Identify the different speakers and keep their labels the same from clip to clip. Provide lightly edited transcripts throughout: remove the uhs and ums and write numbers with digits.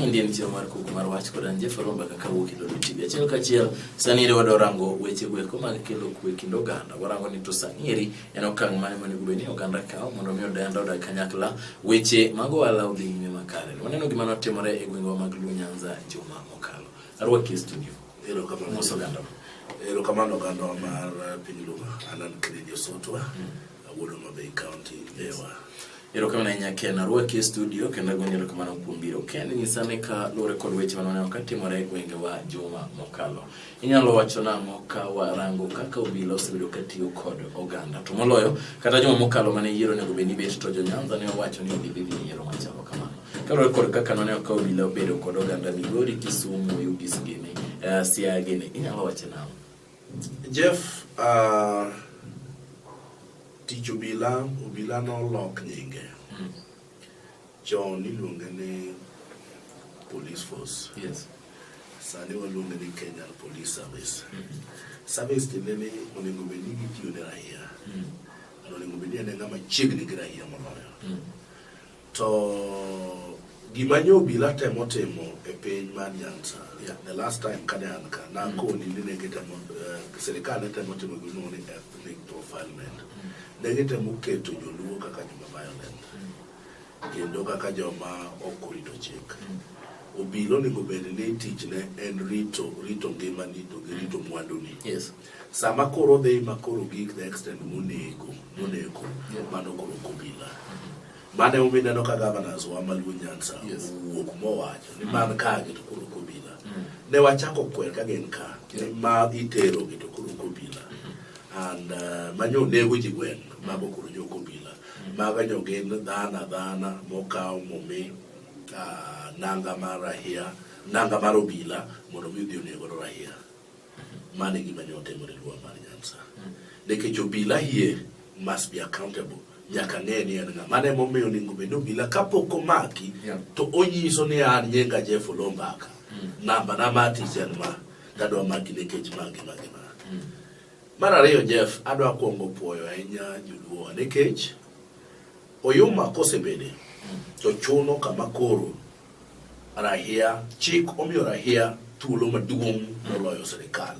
Speaker 1: Indian chiro mar Kuku mar Wach kod anje faromba kaka wuok kilo TV. Achiel kachiel sani ire wado rango weche gweko mag kelo kwe kind oganda. Warango ni to sani en okang' mane monego bed ni oganda kawo mondo mi odenda odag kanyakla weche mag ohala odhi nyime makare. Waneno gima notimore e gwenge mag Luo Nyanza juma mokalo. Arwaki e studio.
Speaker 2: Ero kamano oganda mar piny Luo anan kredi Osutwa awuono Mabei County lewa.
Speaker 1: Ero kamano Ken arwaki e studio kendo agonyero kamano kuom biro. Ken nyisane ka luore kod weche manone katimore e gwenge wa juma mokalo. Inyalo wacho nang'o ka warango kaka obila osebedo katiyo kod oganda to moloyo kata juma mokalo mane yiero nego bed ni bet to jo Nyanza ne owacho ni odhi dhi yiero machalo kamano. Kaluore kod kaka none ka obila obedo kod oganda Migori, Kisumu, Ugis gini, Siaya gini, inyalo wacho nang'o?
Speaker 2: Jeff, tich obila no lok nyinge. Chon iluonge ni police force.
Speaker 1: Yes.
Speaker 2: Sani waluonge ni Kenyan Police Service. Service tiende ni onego bed ni gitiyo ne raia. Onego bed ni en ng'ama chiegni gi raia moloyo. To gima nyo obila temo timo e piny mar Nyanza. The last time kane an ka na koni ni ne gitemo serikal ne temo timo gino ni ethnic profilement. Ne gitemo keto joluo kaka joma violent. Kendo kaka joma ok orito chik. Obila onego bed ni tich ne en rito ngimani to gi rito mwanduni.
Speaker 1: Yes.
Speaker 2: Sama koro dhi makoro gik the extent monego mano koro obila. Mane umineno ka governors wa Luo Nyanza wuok mowacho ni man ka to koro obila. Ne wachako kwer ka gen ka ni ma itero to koro obila. And manyo nego ji gwen mago koro jo obila. Maga jo gen dhana mokaw momi nanga mar rahia, nanga mar obila mondo mi odhi onego rahia. Mane gima ne otimore Luo mar Nyanza. Nikech obila here must be accountable. Nyaka ng'e ni en ng'a mane momiyo onego bed obila kapok omaki to onyiso ni an nyenga Jeff Olombaka. Namba na mati chen ma dadwa maki nikech magi. Mar ariyo Jeff adwa kuongo puoyo ahinya joluo nikech oyuma kosebede to chuno kama koro rahia chik omiyo rahia thuolo maduong' moloyo serikal.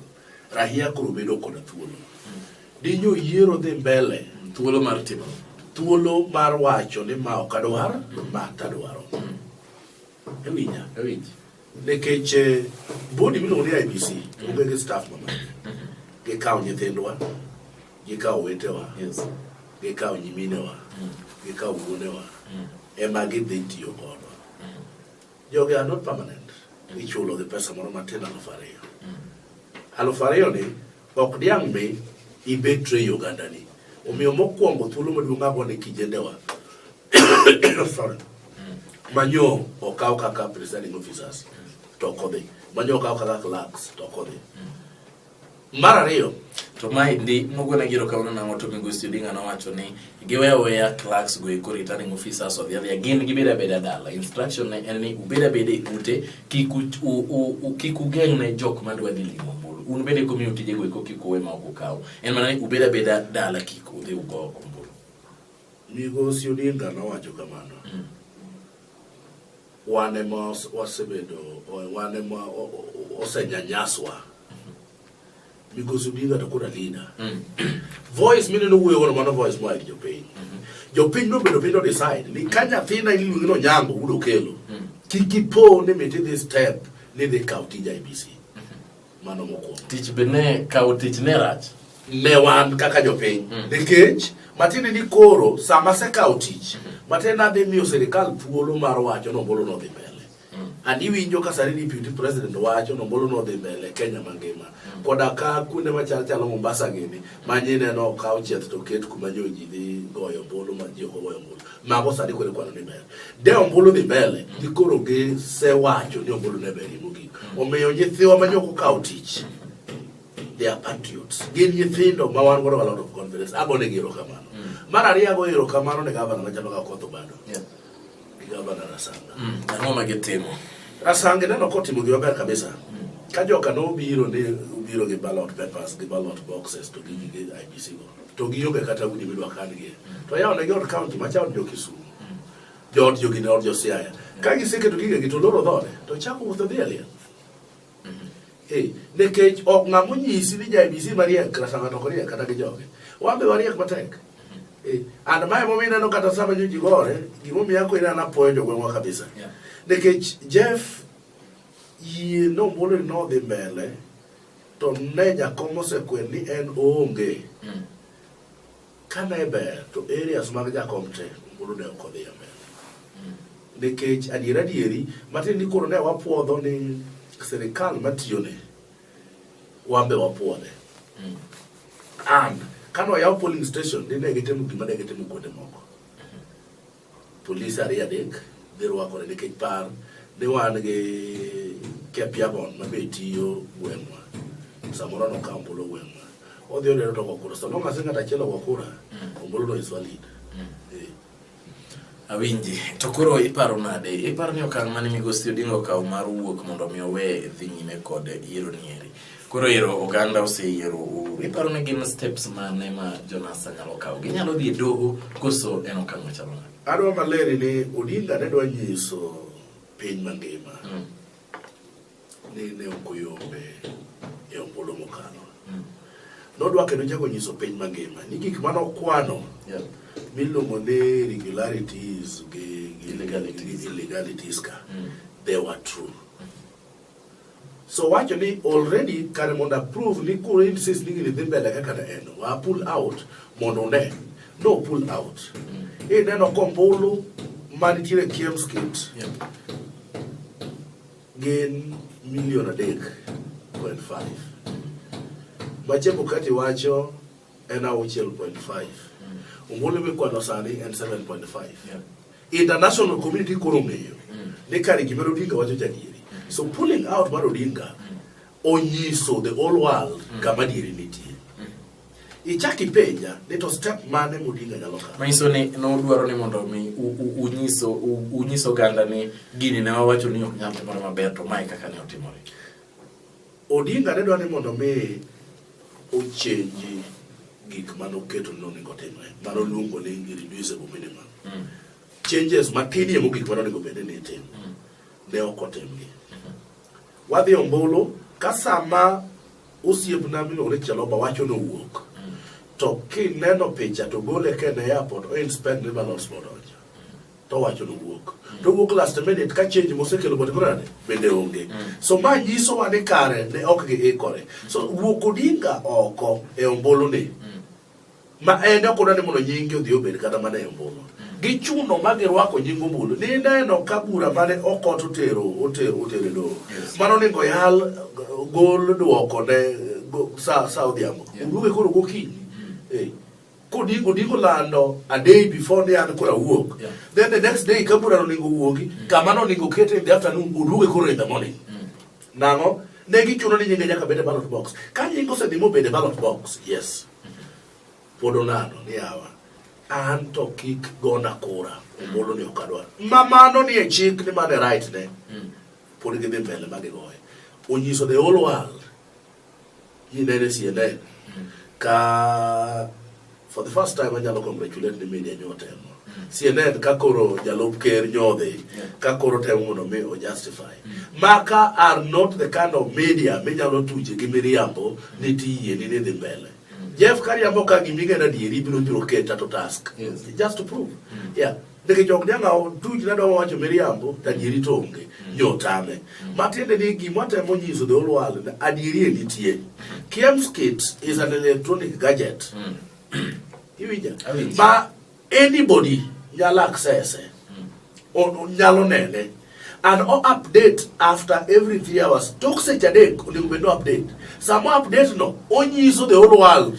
Speaker 2: Rahia koro bedo kod thuolo. Dinyo yiero dhi mbele
Speaker 1: Thuolo mar timo.
Speaker 2: Thuolo mar wacho ni ma ok adwar, ma tadwaro. Ewinja. Nikech bodi miluongo ni IBC, onge gi staff mamaki. Gikawo nyithindwa, gikawo wetewa, gikawo nyiminewa, gikawo wuonewa, ema gidhi tiyo godo. Jogi are not permanent. Ichulo gi pesa moro matin 2,000. 2,000 ni ok diang' mi ibetre oganda ni. Omiyo mokwongo thuolo maduong' agone kijendewa. Sorry. Manyo okaw kaka presiding officers to kodhi. Manyo okaw kaka clerks to kodhi. Mar ariyo
Speaker 1: to mai ndi mogona giro kauna na moto Migosi Odinga na wacho ni giweya clerks go iko returning officers of the other again gibeda dala instruction na en ni ubeda bede ute kiku geng na jok madwa dhi limo mbulu un bede community jego iko kiku wema okukaw en mana ni ubeda dala kiku dhi ugo mbulu.
Speaker 2: Migosi Odinga na wacho kamano. Wane ma wasebedo wane ma osenyanyaswa. Because Odinga to kura leader. Voice meaning no way one man voice more your pain. Your pain no decide. Ni kanya thina ili no nyango udo kelo. Kikipo ne mete this step ne the county IBC. Mano moko.
Speaker 1: Teach bene county ne rach.
Speaker 2: Ne wan kaka jo pain. Nikech matini ni koro sama se county. Matena de mi serikal thuolo mar wacho no bolo no dhi mbele. And iwinjo ka sari deputy president wacho no bolo no dhi mbele Kenya mangima. Koda ka kunde machalo Mombasa gini manyine no kaw chieth to ket kuma joji dhi goyo bolo ma ji goyo bolo mago sadi kore kwano ni mbele de ombolo dhi mbele dikoro ge se wacho ni ombolo ne beri mugi omiyo nyithiwa manyoko kaw tich they are patriots gin nyithindo ma wan godo a lot of confidence agone giro kamano mar ariyo go iro kamano ne governor machalo ka Kotho bado governor Rasanga
Speaker 1: ng'oma gitimo
Speaker 2: Rasanga neno kotimo gi maber kabisa. Ka joka no biro gi ballot papers gi ballot boxes to gi IBC go to gi yoga kata udi midwa kan gi to yaw ne got county machao jo Kisumu jo gi ne jo Siaya Ka giseke to gige to loro dhode to chako wuotho dhi alia. Nekech ok ng'amo nyisi ni JBC mariek kata ng'ato koriek kata gi joge. Wambe wariek matek. And mae momineno kata sama nyuji gore, gimomiyo ako ina napuoyo jogweng'wa kabisa. Nekech Jeff yie nombolo no dhi mbele to ne jakom osekwen ni en onge. Kane ber to areas mag jakom te mbolo ne ok odhi mbele. Nekech adieri matin ni koro ne wapuodho ni serikal matiyone wambe wapuodhe. And kano yaw polling station ne gitemo gima ne gitemo kuonde moko. Police ariyo adek dirwakore nikech par ne wan gi Kepiagon mabetiyo gweng'wa. Samoro no kampulo gweng'wa. Odhi olero to wakura. So long as ng'ata achiel wakura, ombulu no is valid.
Speaker 1: Awinji, to koro iparo nade? Iparo ni okang' mane Migosi Odinga okawo mar wuok mondo mi owe dhi nyime kod yiero nieri. Koro yiero oganda oseyiero Uhuru. Iparo ni gin steps mane ma Jonasa nyalo kawo? Ginyalo dhi e doho koso en okang' machalo nade?
Speaker 2: Adwa maleri ni Odinga ne dwa nyiso piny mangima ni ne okoyombe e ombulu mokalo. Nodwa kendo jago nyiso piny mangima ni gik mano kwano miluongo ni irregularities illegalities ka they were true. So wacho ni already kare mondo approve ni kuro insist ni gini dhi mbele kaka na eno wa pull out mondo ne no pull out neno kombulu manitiere Kiem's kit gin $1.5 Machepo kati wacho en 6.5 Ombulu mikwano sani en 7.5 International community koro ng'eyo ni kare gima Odinga wacho jadieri. So pulling out mar Odinga onyiso the whole world kama dieri nitie. Ichaki penja ni to step mane Odinga nyalo kawo.
Speaker 1: Manyiso ni no dwaro ni mondo mi unyiso ganda ni gini ne wawacho ni ok nyal timore maber to mae kaka ne otimore.
Speaker 2: Odinga ne dwaro ni mondo mi ochenji gik manoketo nonego timre. Mano luongo ni irreducible minimum. Changes matini emo gik manonego bende ni tim. Ne ok otimgi. Wadhi ombulu kasama osiepna miluongo ni Chaloba wacho no wuok. To kineno picha to gole kene airport o inspect ni balance modonjo. To wacho no wuok. To wuok last minute ka change mosekelo bot grade bende onge. So ma nyiso wa ni kare ne ok giikore. So wuok Odinga oko e ombulu ni. Ma en ok odwani mondo nyingi odhi obed kata mana e ombulu. Gichuno magirwako nyingo ombulu. Ni neno ka bura mane okot otero do. Mano nego yal gol duoko ne sa odhiambo. Uduge koro gokinyi. Kodingo lando a day before ne an kora wuok. Then the next day kabura no ningo wuogi. Kamano ningo kete in the afternoon uduge koro in the morning. Nango negi chuno ni nyinga nyaka bede ballot box. Ka nyingo se dimo bede ballot box. Yes. Podonano ni awa. Anto kik gona kura. Umbolo ni okadwa. Mamano ni e chik ni mane right ne. Podi gede mbele magigoye. Unyiso the whole world. Yinene CNN. Ka for the first time anyalo congratulate the media nyotemo. CNN kakoro jalup ker nyodhe kakoro temo mondo me o justify. Maka are not the kind of media minyalo tuje gi miriambo ni tiye ni dhi mbele. Jeff Kariambo ka gimiga na dieri biro keta to task. Just to prove. Yeah. Deke jok nyanga tuji na do wacho miriambo ta dieri tonge nyotame. Matende ni gimotemo nyiso the whole world na adieri nitie. Kiem's kit is an electronic gadget. But anybody nyalo access or nyalo nene and or update after every 3 hours. Talk say jade only we no update. Some update no onyiso the whole world.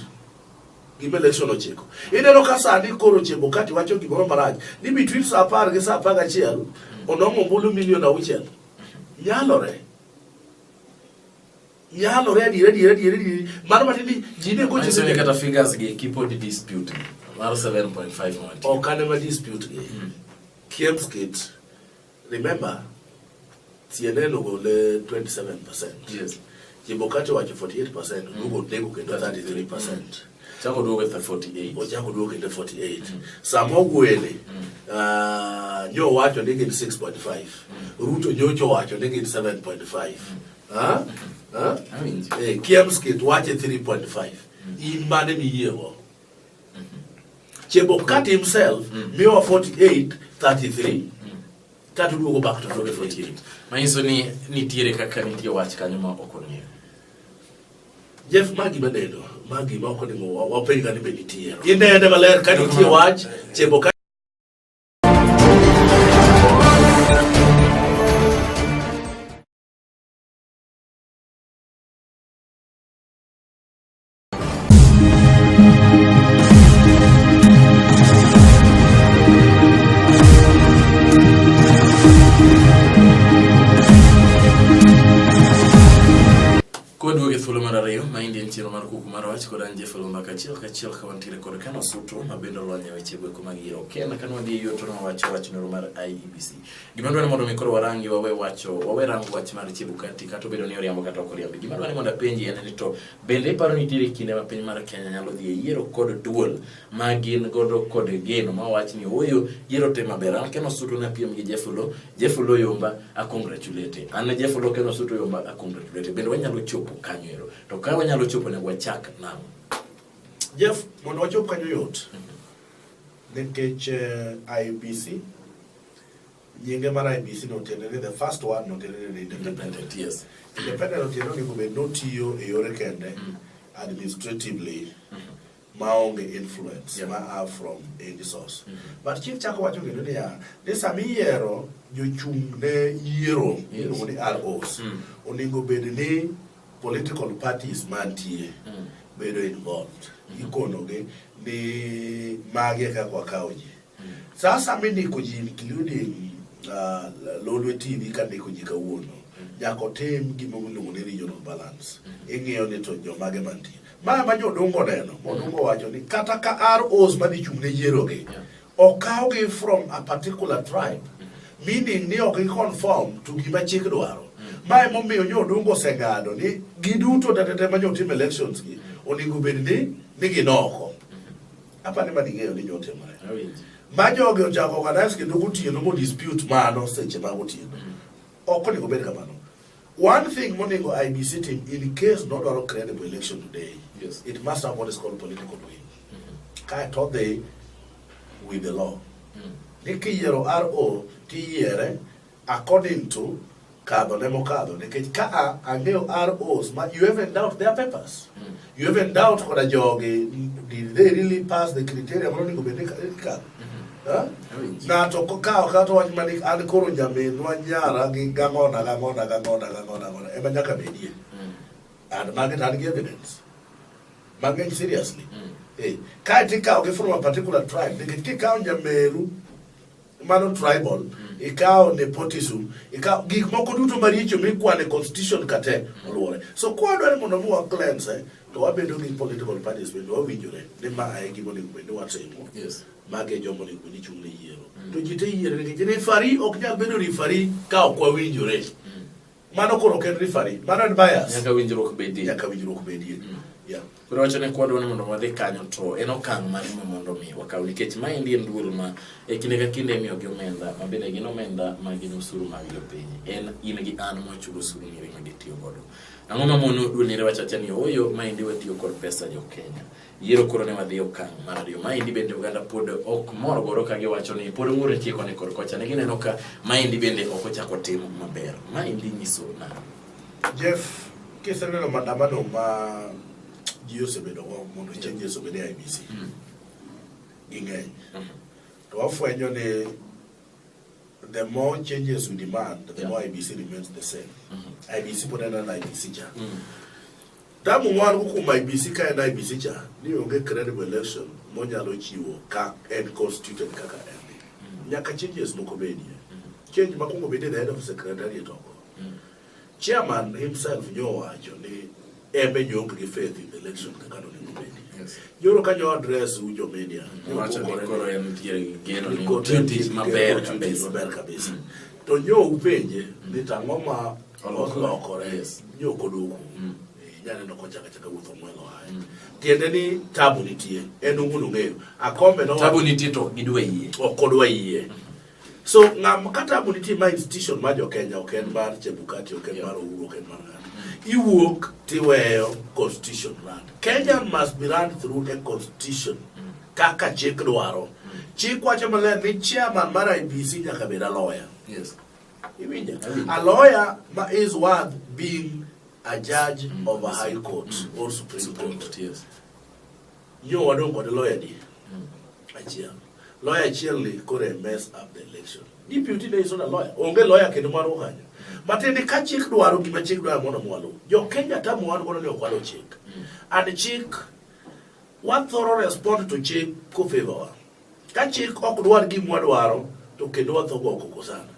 Speaker 2: Give election no cheko. Ine no kasa ni koro chebo kati wacho gimoro maraj. Ni between sa par gi sa paga chiel onomo mbulu million awuchiel. Yalo ready. Mano matindi jine ko
Speaker 1: chese ne kata figures ge keep the dispute. Maro 7.5 month.
Speaker 2: O kana ma dispute ge. Kiem's kit. Remember CNN ogole 27%.
Speaker 1: Yes.
Speaker 2: Chebokati wacho 48%, Lugo nego kendo 33%.
Speaker 1: Chako duogo with 48.
Speaker 2: O chako duogo kendo 48. Samo gwele, nyo wacho nigi 6.5. Ruto nyocho wacho nigi 7.5. Kiemskit wache 3.5. Imane miyewo. Chebokati himself, miwa 48, 33. Katu duogo back to 48.
Speaker 1: Mainso ni tiere kaka nitie wach kanyo ma okonye.
Speaker 2: Jeff Magi Madedo, Magi ma okonimo wapenga ni benitiero. Inende maler kanitie wach, Chebokati
Speaker 1: Maindi nchiro mar Kuku mar Wach kod anje felo mbaka kachiel ka wantiere kod kano Osutwa mabendo lwanya weche gweko magiro Kenya kan wadi yoto no wach noro mar IEBC. Gima dwani mondo mikoro warangi wawe rango wach mar Chebukati kato bedo ni oriambo kata ok oriambo. Gima dwani mondo penji en ni to bende paro ni tiere kinde ma piny mar Kenya nyalo dhi yiero kod duol magin godo kod geno ma wach ni oyo yiero te maber. An Ken Osutwa na piem gi Jeffolo Yomba a congratulate. An Jeffolo Ken Osutwa Yomba a congratulate. Bende wanyalo chopo kanyo ero. To ka wanyalo chopo ne wachak nam.
Speaker 2: Jeff, mondo wachop kanyo yot. Nikech IEBC nyinge mar IEBC no tenere the first one no tenere independent.
Speaker 1: Yes.
Speaker 2: Independent no tenere go be notiyo e yore kende administratively maonge influence ma are from any source. But chief chako wacho kendo ni ya this amiero jochung ne yiero ni ROs oningo bed ni political parties mantie bedo involved ikonoge ni mage ka kwa kaoji sasa mimi niko including Lolwe TV ka niko jikawuono jako tem gimoluongo ni regional balance ing'iyo ni to jomage mantie ma jodongo neno modongo wacho ni kata ka ROs mani chung ne yieroge okawgi from a particular tribe meaning ni ok conform to gima chik dwaro. Mae momiyo nyodongo segado ni giduto tatete manyotim elections gi oningo bed ni ginoko. Apa ne maning'eyo ni nyote mare. Majoge ochako organize kendo gotieno mo dispute mano seche ma gotieno. Ok oningo bed kamano. One thing moningo IEBC team in case not a credible election today, yes, it must have what is called political will. Kai thought they with the law. Nikiero RO tiere according to Kado Nemokado, Ka angeo ROs, but you haven't doubt their papers. You haven't doubt for a jog, did they really pass the criteria? Na to ka kato wa manik an koro njame no nyara gi gangona e manyaka bedie. And market had evidence. Market seriously. Hey, kai tika okay from a particular tribe. They tika njameru mano tribal, ikao nepotism, ikao gik moko duto maricho mikwane constitution kate oluore. So kwa dware mondo muwa cleanse, to wabedo gi political parties bendo wawinjore ne ma ai gimo ni bendo watimo. Yes. Mage jomo ni bendo chung ne yiero. To jite yiero ne referee ok nyal bedo referee ka ok wawinjore. Mano koro ken referee, mano en bias.
Speaker 1: Nyaka winjruok bedie.
Speaker 2: Nyaka winjruok bedie. Yeah.
Speaker 1: Koro wacho ne kwadwa ni mondo wadhi kanyo to en okang' mane mondo mi wakaw nikech ma endi en duol ma e kinde ka kinde miyo gi omenda ma bende gin omenda ma gin osuru mag jopiny en in gi an mochulo osuru ni ma gitiyo godo. Ang'o ma mono duol ni wacho ni oyo ma endi watiyo kod pesa jo Kenya. Yiero koro ne wadhi okang' mar ariyo ma endi bende Uganda pod ok mor godo ka giwacho ni pod ng'ur nitie koni kod kocha ne gineno ka ma endi bende ok ochako timo maber. Ma endi nyiso na
Speaker 2: Jeff kiseneno maandamano ma Gio sebedo mondo changes obede IEBC. Ing'eny. To wafwenyo ni the more changes we demand, the more IEBC remains the same. IEBC pod en IEBC cha. Tamu mwan kukuma IEBC ka en IEBC cha, ni onge credible election monyalo chiwo ka en constituted kaka en. Nyaka changes moko bedie. Change makungo bede the head of secretariat oko. Chairman himself nyowacho ni ebe nyong gi faith in the election kaka no ngobedi. Joro kanyo address ujo media.
Speaker 1: Wacho ni koro en tiere geno ni
Speaker 2: kotiyo
Speaker 1: maber kabisa.
Speaker 2: Maber kabisa. to nyo upenje ni tangoma olokore nyo koduku nyane no kocha kacha wuotho mwelo hai tiende ni tabu nitie eno ngunu ngeyo akombe no
Speaker 1: tabu nitie to gidwe yie
Speaker 2: okodwa yie so ngam kata tabu nitie ma institution ma jo Kenya oken mar Chebukati oken mar Uhuru oken mar iwuok tiweyo constitution land. Kenya must be run through a constitution kaka chik dwaro. Chik wacho maler ni chairman mar IBC nyaka bed a lawyer.
Speaker 1: Yes.
Speaker 2: A lawyer is worth being a judge of a high court or supreme court.
Speaker 1: Yes.
Speaker 2: You wadong kod lawyer di. Achiel. Lawyer achiel li kore mess up the election. Deputy ne is not a lawyer. Onge lawyer kendo maro kanyo. But in the chik dwaro gima chik dwaro mono mwalo. Jo Kenya tamu wanu kono leo kwalo chik. And chik, what thorough respond to chik ko favor. Ka chik ok dwar gima dwaro to kendo watho go kokosana.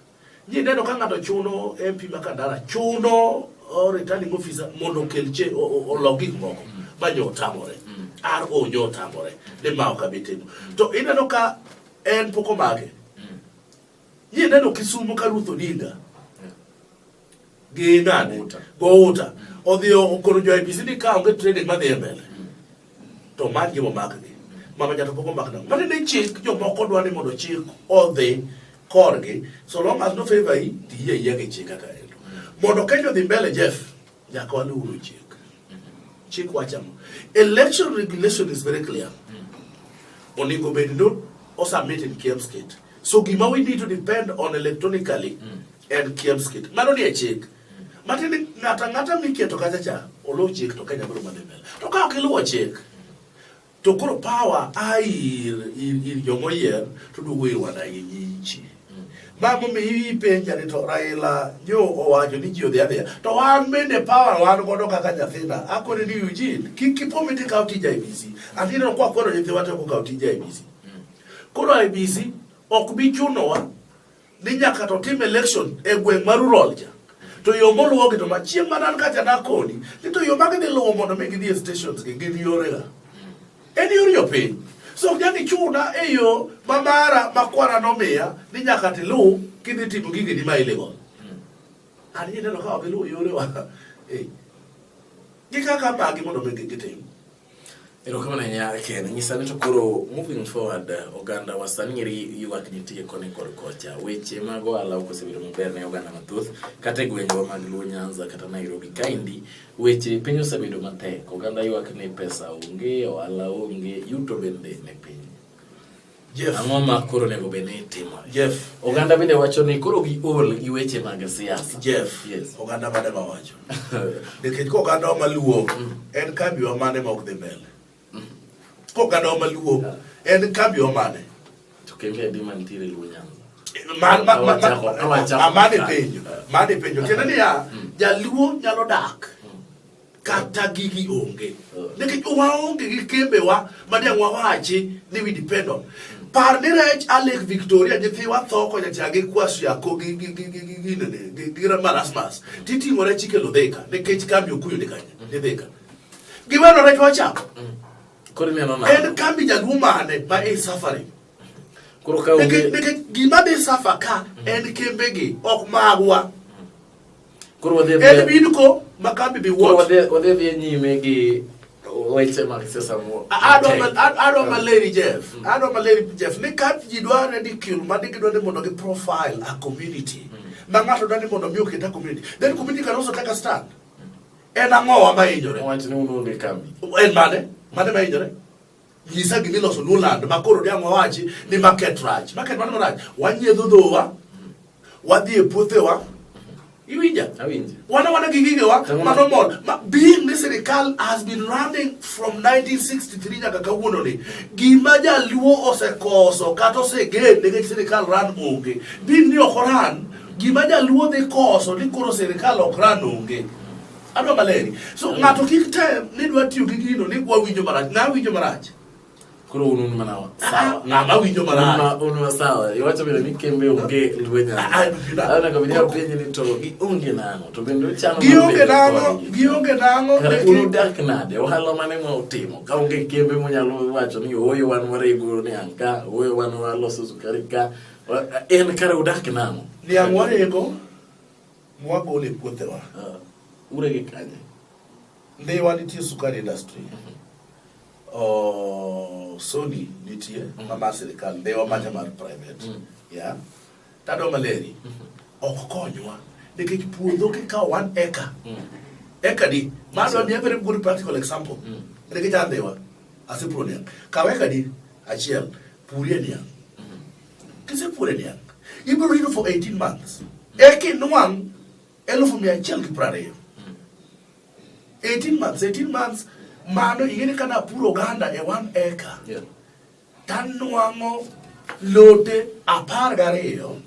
Speaker 2: Ni neno ka ng'ato chuno MP makandara chuno returning officer mondo kel che o logik moko banyo tamore. RO nyo tamore. Ne mao ka bitimo. To ineno ka en poko mage. Ni neno Kisumu ka Ruth Odinga. Ginane gouta odio okoro jo IBC ni ka onge trading ma dhi mbele to magi mo makgi mama jato poko makna but ne chik jo moko dwani mondo chik odhi korgi so long as no favor yi tiye yege chik aka endo mondo Kenya dhi mbele Jeff nyaka walu chik wachamo election regulation is very clear oningo bed no o submit in Kiem State so gima we need to depend on electronically and Kiem State mano ni a chik matini ngata miketo kacha cha Oloo chik to Kenya bro manembele to ka okiluwo chik to koro power ir jomoyer to dugo irwana yichi mamo mi penja ni to Raila nyo owacho ni ji odhi to wan bende power wan godo kaka nyathina akoni ni Eugene kipomiti ka utija IBC andino kwa kwero nyithi wate ko ka utija IBC koro IBC ok bi chunowa ni nyaka to tim election e gweng mar rural ja to yo moluwo gi to machieng manan kacha nakoni ni to yo magi luwo mondo mi gidhi stations gi gin yore ga en yore yo piny so nyaki chuna e yo mamara makwara nomiya ni nyaka tilu kidhi timo gigi di ma illegal ani neno ka gilu yore wa gikaka magi mondo mi gitim.
Speaker 1: Ero kama na nya Ken nyisani to koro moving forward oganda wasaniri yuak nitie kone kod kocha weche mago ala okosebedo maber ne oganda mathoth kata gwengo mag Luo Nyanza kata Nairobi kaindi weche piny osebedo matek oganda yuak ne pesa onge o ala onge yuto bende ne piny Jeff angoma koro nego bene timo
Speaker 2: Jeff
Speaker 1: oganda bende wacho ni koro gi ol gi weche mag siasa
Speaker 2: Jeff
Speaker 1: yes
Speaker 2: oganda bade ma wacho nikech ko oganda ma Luo en kambi wa mane ma ok dhi mbele ko gado maluo en kambi o mane
Speaker 1: to kembe di mantire Luo Nyanza
Speaker 2: mane penjo kendo ni ya jaluo nyalo dak kata gigi onge nikech waonge gi kembe wa madiang wawachi ni we depend on par ni rech Lake Victoria nyithi wa thoko nyachagi kwasu yako gi marasmas titingore chikelo dheka nikech kambi okuyo ni kanya ni dheka giweno rech wachako en kambi jaluo mane ma e suffering
Speaker 1: koro ka onge
Speaker 2: gima de suffer ka en kembe gi ok magwa
Speaker 1: koro wadhe
Speaker 2: en bidko makambi bi
Speaker 1: what wadhe vie nyime gi weche mag siasa mo
Speaker 2: ado maleri Jeff ne ka ji dware di kill ma digi dware mondo gi profile a community ma ngato dware mondo mi oketa community then community can also take a stand en angowa ma injore
Speaker 1: wacho ni unonge kambi
Speaker 2: en mane ma injore Yisa gimilo so Luland makoro diamo wachi ni market raj mane raj wanyiedho dhowa wadhi e puothewa iwinja wana gigige wa manomol being the serikal has been running from 1963 nyaka kawuono ni gima jaluo osekoso kata osegen nikech serikal ran onge bin ni okoran gima jaluo dhi koso ni koro serikal ok ran onge adwa maleri so ngato kik tem ni dwa tiyo gi gino ni kwa winjo marach na winjo marach
Speaker 1: kuro unun manawa
Speaker 2: ngama winjo marach
Speaker 1: unun sawa iwacho bila ni kembe onge Luo Nyanza ana kabiria penye ni to gi onge nano to bendo chano
Speaker 2: gi onge nango
Speaker 1: unu dak nade ohala mane mo timo ka onge kembe mo nyalo wacho ni oyo wan warego ne anka oyo wan waloso sukari ka En kare udak namo.
Speaker 2: Niang warego mwagole puothewa.
Speaker 1: Urege kanye.
Speaker 2: They want to sukari industry. Sony nitie mama serikal they were much more private. Yeah. Tado maleri. Okonywa. Nikech puodho ka 1 acre. Acre di. Mano be a very good practical example. Nikech andewa asipuro niang. Ka acre di achiel purie niang. Kise pure niang. Ibro rido for 18 months. Eke nuang 1120. 18 months, mano ingene kana puro ganda e 1 acre.
Speaker 1: Yeah.
Speaker 2: Tanuango lote apar gareyo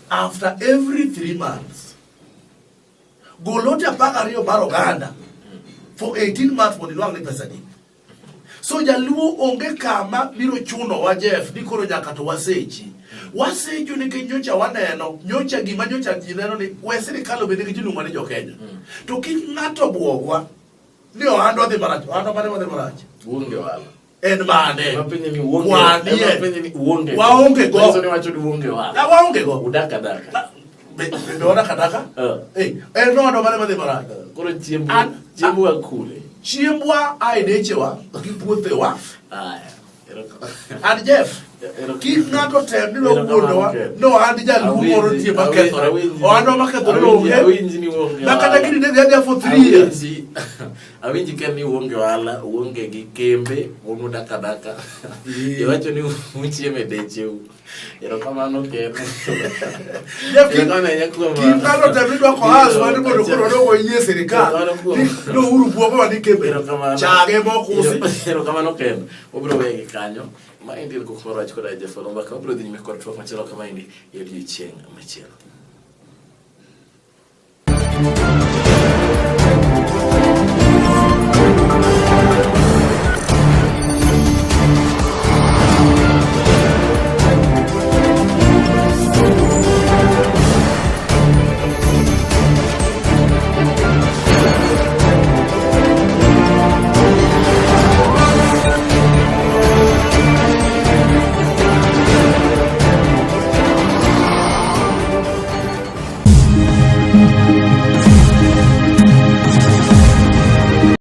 Speaker 2: after every 3 months. Go lote apar gareyo maro ganda for 18 months mo niluang ni pesa di. So jaluo onge kama biro chuno wa Jeff ni koro nyaka to wasechi. Wasecho ni kenyocha waneno, nyocha gima nyocha jineno ni wesiri kalo bende kijinu mwane jo Kenya. To king'ato buogwa ni ohando dhi marach, ohando mane wadhi marach.
Speaker 1: Uonge wala.
Speaker 2: En mane.
Speaker 1: Mapenye ni uonge.
Speaker 2: Mapenye
Speaker 1: ni uonge.
Speaker 2: Waonge go.
Speaker 1: Mwezo ni wacho ni uonge wala.
Speaker 2: Na waonge go.
Speaker 1: Udaka.
Speaker 2: Bendo udaka? En ohando mane wadhi marach.
Speaker 1: Koro chiembu wa kule.
Speaker 2: Chiembwa aidechewa, kipuothewa.
Speaker 1: Aya.
Speaker 2: And Jeff, kik ng'ato tem ni wuondowa no and jaluo moro tie makethore ohando makethore onge makata gini ne there for 3 years.
Speaker 1: Awinji ken ni uonge wala uonge gi kembe uonge daka iwacho ni uchieme decheu erokamano ken
Speaker 2: kik ng'ato tem ni dwako house mane mondo koro dogo yie sirikal no uru buogo wani kembe chage mokusi
Speaker 1: erokamano ken obro wegi kanyo ma indi ko koro wach koda Jeff Oloo ka obro dhi nyime kod twak machielo kama indi e odiechieng' machielo.